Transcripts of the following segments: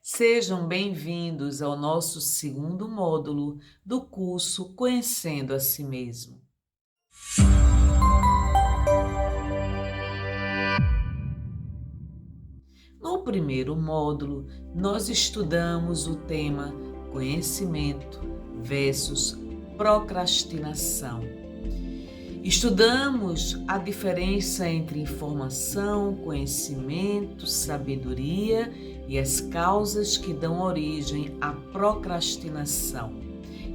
Sejam bem-vindos ao nosso segundo módulo do curso Conhecendo a Si Mesmo. No primeiro módulo, nós estudamos o tema conhecimento versus procrastinação. Estudamos a diferença entre informação, conhecimento, sabedoria e as causas que dão origem à procrastinação.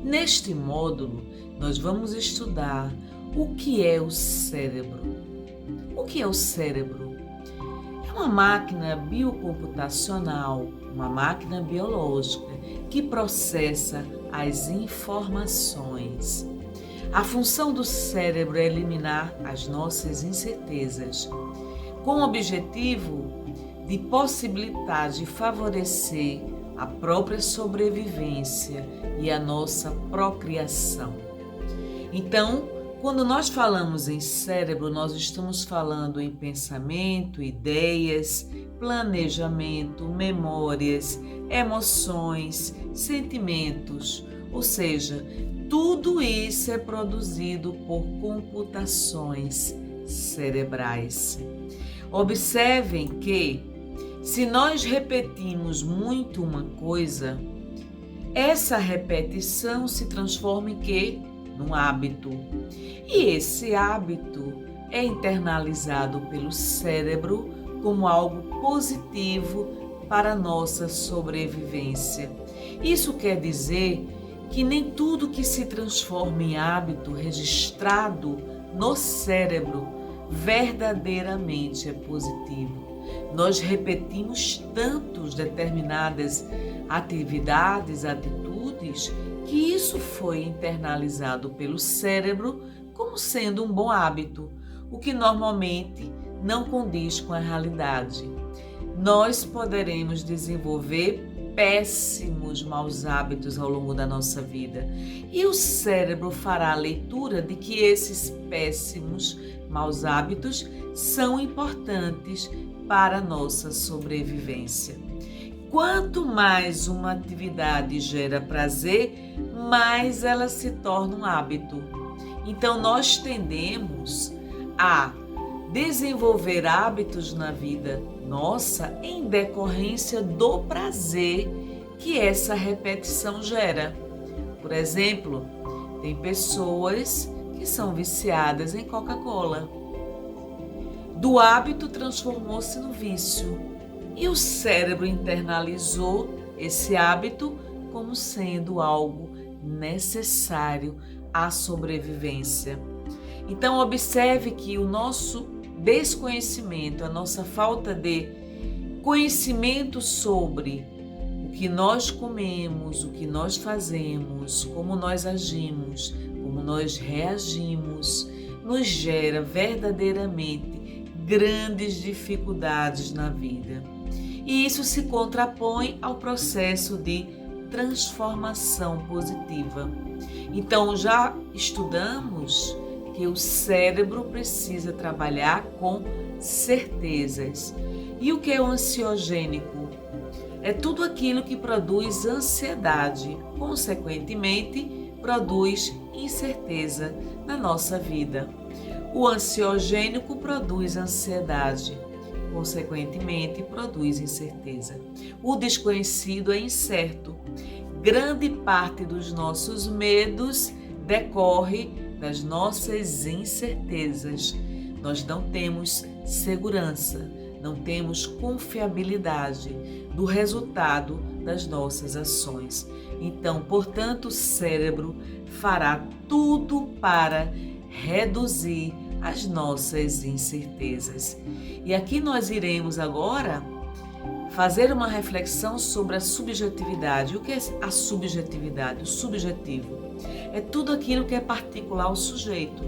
Neste módulo, nós vamos estudar o que é o cérebro. O que é o cérebro? É uma máquina biocomputacional, uma máquina biológica que processa as informações. A função do cérebro é eliminar as nossas incertezas, com o objetivo de possibilitar, de favorecer a própria sobrevivência e a nossa procriação. Então, quando nós falamos em cérebro, nós estamos falando em pensamento, ideias, planejamento, memórias, emoções, sentimentos, ou seja, tudo isso é produzido por computações cerebrais. Observem que, se nós repetimos muito uma coisa, essa repetição se transforma em quê? Num hábito. E esse hábito é internalizado pelo cérebro como algo positivo para a nossa sobrevivência. Isso quer dizer que nem tudo que se transforma em hábito registrado no cérebro verdadeiramente é positivo. Nós repetimos tantos determinadas atividades, atitudes, que isso foi internalizado pelo cérebro como sendo um bom hábito, o que normalmente não condiz com a realidade. Nós poderemos desenvolver péssimos maus hábitos ao longo da nossa vida. E o cérebro fará a leitura de que esses péssimos maus hábitos são importantes para a nossa sobrevivência. Quanto mais uma atividade gera prazer, mais ela se torna um hábito. Então, nós tendemos a desenvolver hábitos na vida nossa em decorrência do prazer que essa repetição gera. Por exemplo, tem pessoas que são viciadas em Coca-Cola. Do hábito transformou-se no vício e o cérebro internalizou esse hábito como sendo algo necessário à sobrevivência. Então, observe que o nosso desconhecimento, a nossa falta de conhecimento sobre o que nós comemos, o que nós fazemos, como nós agimos, como nós reagimos, nos gera verdadeiramente grandes dificuldades na vida. E isso se contrapõe ao processo de transformação positiva. Então, já estudamos que o cérebro precisa trabalhar com certezas. E o que é o ansiogênico? É tudo aquilo que produz ansiedade, consequentemente, produz incerteza na nossa vida. O ansiogênico produz ansiedade, consequentemente, produz incerteza. O desconhecido é incerto. Grande parte dos nossos medos decorre das nossas incertezas. Nós não temos segurança, não temos confiabilidade do resultado das nossas ações. Então, portanto, o cérebro fará tudo para reduzir as nossas incertezas. E aqui nós iremos agora fazer uma reflexão sobre a subjetividade. O que é a subjetividade? O subjetivo é tudo aquilo que é particular ao sujeito.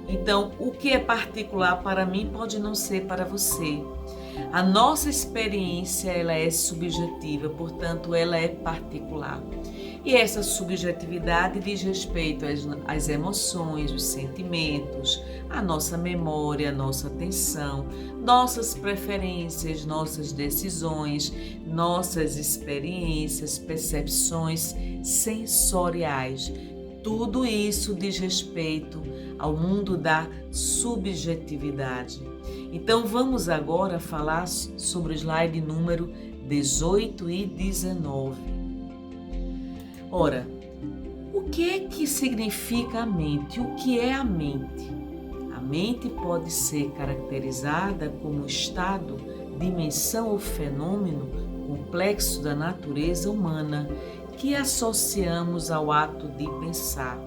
Então, o que é particular para mim pode não ser para você. A nossa experiência, ela é subjetiva, portanto, ela é particular. E essa subjetividade diz respeito às emoções, os sentimentos, a nossa memória, a nossa atenção, nossas preferências, nossas decisões, nossas experiências, percepções sensoriais. Tudo isso diz respeito ao mundo da subjetividade. Então vamos agora falar sobre o slide número 18 e 19. Ora, o que é que significa a mente? O que é a mente? A mente pode ser caracterizada como estado, dimensão ou fenômeno complexo da natureza humana que associamos ao ato de pensar.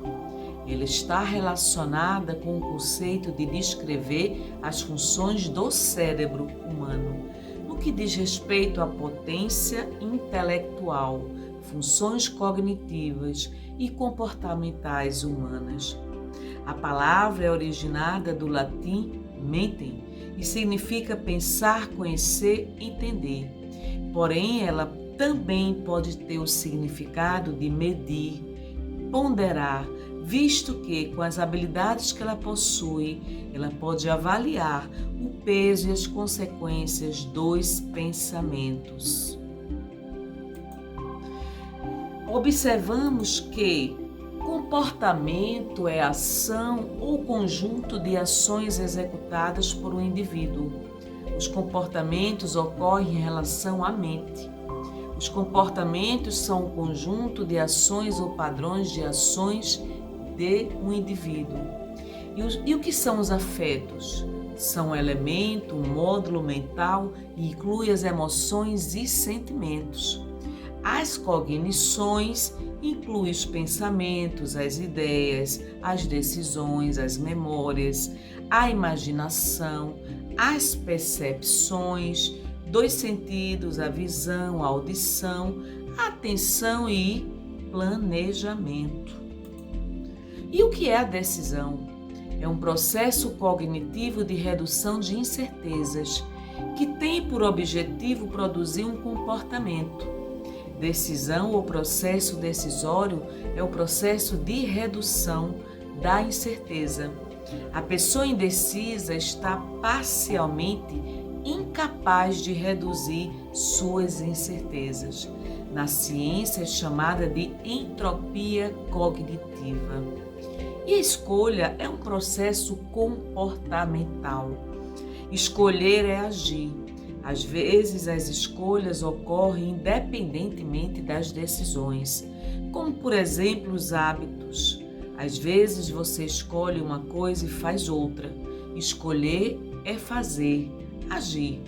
Ela está relacionada com o conceito de descrever as funções do cérebro humano, no que diz respeito à potência intelectual, funções cognitivas e comportamentais humanas. A palavra é originada do latim mentem e significa pensar, conhecer, entender. Porém, ela também pode ter o significado de medir, ponderar, visto que, com as habilidades que ela possui, ela pode avaliar o peso e as consequências dos pensamentos. Observamos que comportamento é ação ou conjunto de ações executadas por um indivíduo. Os comportamentos ocorrem em relação à mente. Os comportamentos são um conjunto de ações ou padrões de ações de um indivíduo. E o que são os afetos? São um elemento, um módulo mental e inclui as emoções e sentimentos. As cognições incluem os pensamentos, as ideias, as decisões, as memórias, a imaginação, as percepções dos sentidos, a visão, a audição, a atenção e planejamento. E o que é a decisão? É um processo cognitivo de redução de incertezas que tem por objetivo produzir um comportamento. Decisão ou processo decisório é o processo de redução da incerteza. A pessoa indecisa está parcialmente incapaz de reduzir suas incertezas. Na ciência é chamada de entropia cognitiva. E a escolha é um processo comportamental. Escolher é agir. Às vezes, as escolhas ocorrem independentemente das decisões, como, por exemplo, os hábitos. Às vezes, você escolhe uma coisa e faz outra. Escolher é fazer, agir.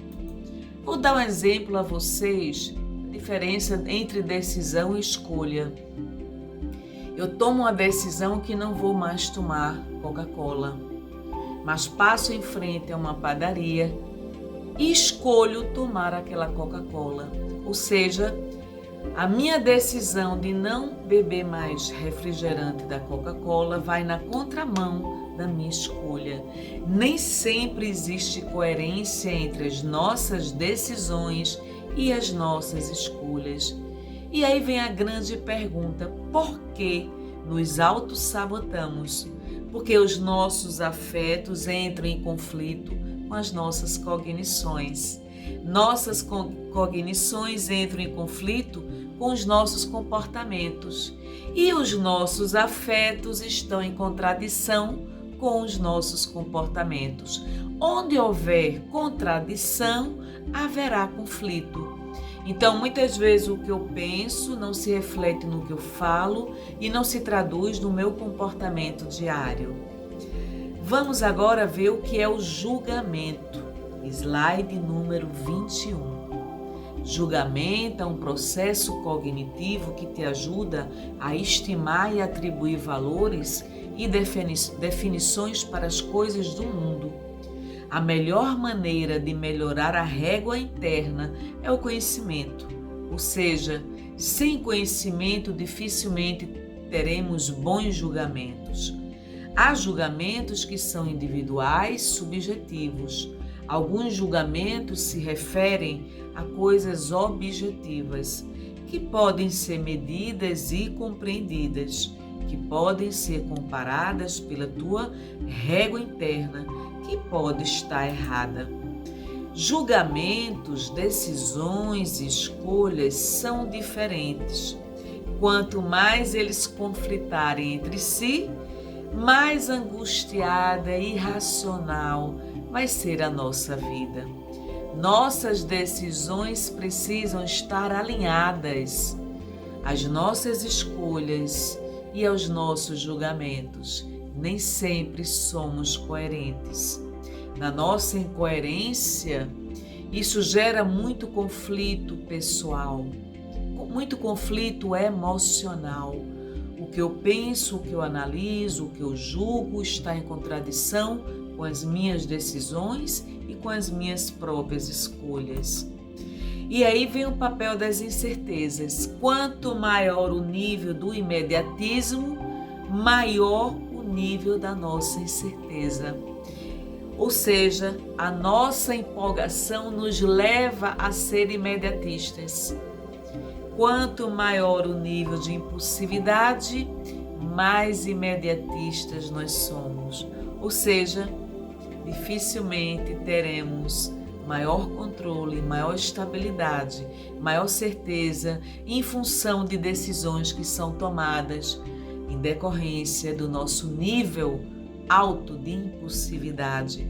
Vou dar um exemplo a vocês, a diferença entre decisão e escolha. Eu tomo uma decisão que não vou mais tomar Coca-Cola, mas passo em frente a uma padaria e escolho tomar aquela Coca-Cola. Ou seja, a minha decisão de não beber mais refrigerante da Coca-Cola vai na contramão da minha escolha. Nem sempre existe coerência entre as nossas decisões e as nossas escolhas. E aí vem a grande pergunta: por que nos autossabotamos? Porque os nossos afetos entram em conflito com as nossas cognições. Nossas cognições entram em conflito com os nossos comportamentos. E os nossos afetos estão em contradição com os nossos comportamentos. Onde houver contradição, haverá conflito. Então, muitas vezes o que eu penso não se reflete no que eu falo e não se traduz no meu comportamento diário. Vamos agora ver o que é o julgamento. Slide número 21. Julgamento é um processo cognitivo que te ajuda a estimar e atribuir valores e definições para as coisas do mundo. A melhor maneira de melhorar a régua interna é o conhecimento, ou seja, sem conhecimento dificilmente teremos bons julgamentos. Há julgamentos que são individuais, subjetivos. Alguns julgamentos se referem a coisas objetivas que podem ser medidas e compreendidas, que podem ser comparadas pela tua régua interna, que pode estar errada. Julgamentos, decisões e escolhas são diferentes. Quanto mais eles conflitarem entre si, mais angustiada e irracional vai ser a nossa vida. Nossas decisões precisam estar alinhadas às nossas escolhas e aos nossos julgamentos. Nem sempre somos coerentes. Na nossa incoerência, isso gera muito conflito pessoal, muito conflito emocional. O que eu penso, o que eu analiso, o que eu julgo está em contradição com as minhas decisões e com as minhas próprias escolhas. E aí vem o papel das incertezas. Quanto maior o nível do imediatismo, maior o nível da nossa incerteza. Ou seja, a nossa empolgação nos leva a ser imediatistas. Quanto maior o nível de impulsividade, mais imediatistas nós somos. Ou seja, dificilmente teremos maior controle, maior estabilidade, maior certeza em função de decisões que são tomadas em decorrência do nosso nível alto de impulsividade.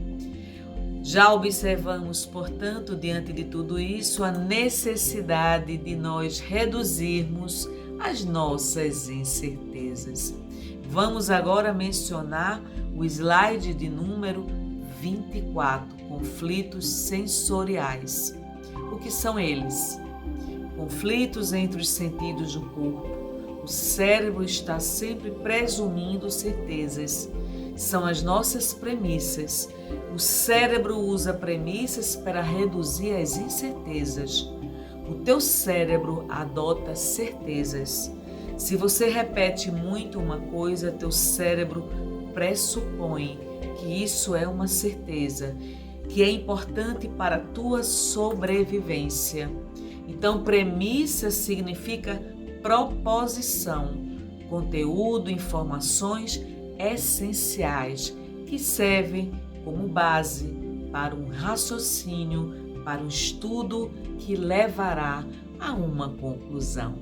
Já observamos, portanto, diante de tudo isso, a necessidade de nós reduzirmos as nossas incertezas. Vamos agora mencionar o slide de número 24, conflitos sensoriais. O que são eles? Conflitos entre os sentidos do corpo. O cérebro está sempre presumindo certezas. São as nossas premissas. O cérebro usa premissas para reduzir as incertezas. O teu cérebro adota certezas. Se você repete muito uma coisa, teu cérebro pressupõe que isso é uma certeza, que é importante para a tua sobrevivência. Então, premissa significa proposição, conteúdo, informações essenciais que servem como base para um raciocínio, para um estudo que levará a uma conclusão.